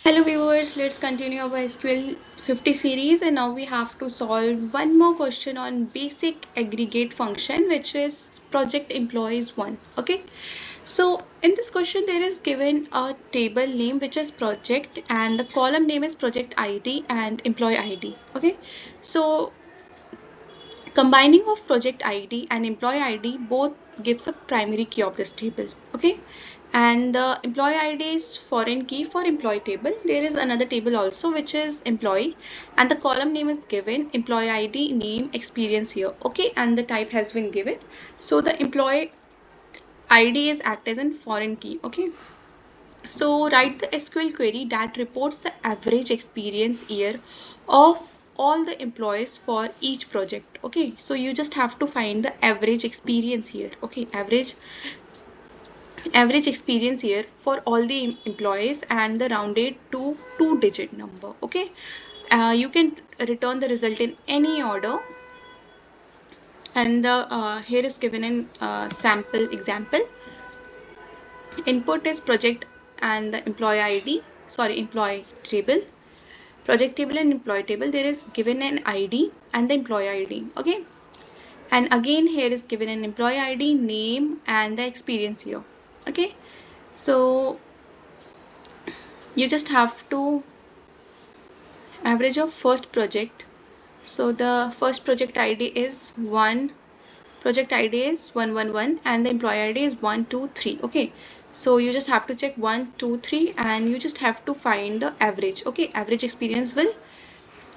Hello viewers, let's continue our SQL 50 series, and now we have to solve one more question on basic aggregate function, which is project employees 1. Okay, so in this question there is given a table name which is project, and the column name is project ID and employee ID. Okay, so combining of project ID and employee ID both gives a primary key of this table. Okay, and the employee ID is foreign key for employee table. There is another table also which is employee, and the column name is given employee ID name experience here. Okay, and the type has been given, so the employee ID is act as a foreign key. Okay, so write the SQL query that reports the average experience year of all the employees for each project. Okay, so you just have to find the average experience year. Okay, average experience year for all the employees and the rounded to 2-digit number. Okay, you can return the result in any order, and the here is given in sample example. Input is project and the employee table, project table and employee table. There is given an ID and the employee ID. Okay, and again here is given an employee ID, name, and the experience year. Okay, so you just have to average of first project. So the first project ID is 1, project ID is 111, and the employee ID is 123. Okay, so you just have to check 1 2 3, and you just have to find the average. Okay, average experience will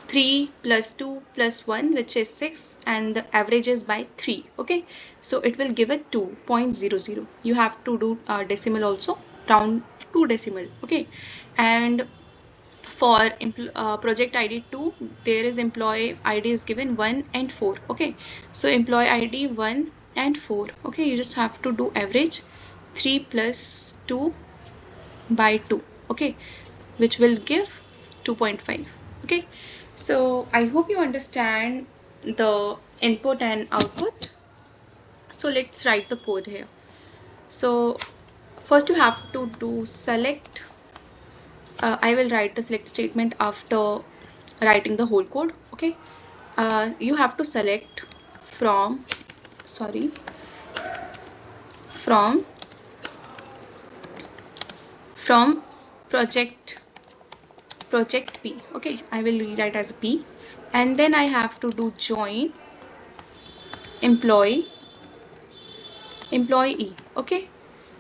3 plus 2 plus 1, which is 6, and the average is by 3. Okay, so it will give a 2.00. You have to do decimal also, round to decimal. Okay, and for project ID 2, there is employee ID is given 1 and 4. Okay, so employee ID 1 and 4. Okay, you just have to do average 3 plus 2 by 2. Okay, which will give 2.5. Okay, so I hope you understand the input and output. So let's write the code here. So first you have to do select. I will write the select statement after writing the whole code. Okay, you have to select from from from project P. Okay, I will rewrite as P, and then I have to do join employee E. Okay,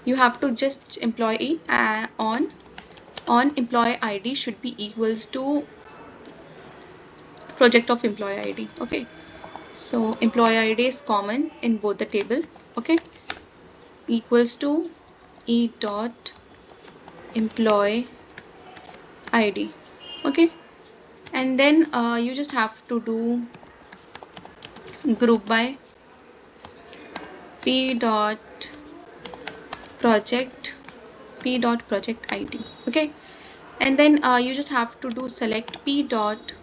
you have to just employee on employee ID should be equals to project of employee ID. Okay, so employee ID is common in both the table. Okay, equals to e dot employee ID. Okay, and then you just have to do group by p dot project ID. Okay, and then you just have to do select p dot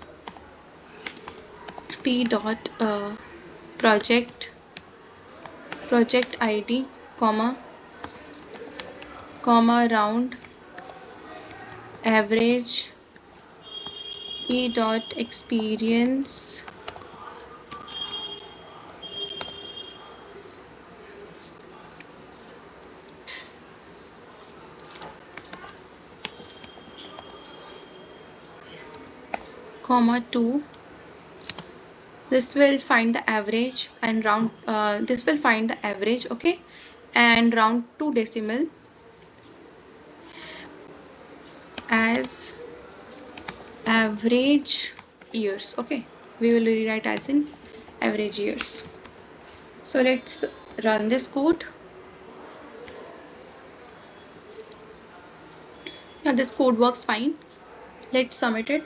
project ID comma round average e dot experience comma 2. This will find the average and round this will find the average. Okay, and round to decimal as average years. Okay, we will rewrite as in average years. So let's run this code. Now this code works fine. Let's submit it.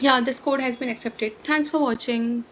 Yeah, this code has been accepted. Thanks for watching.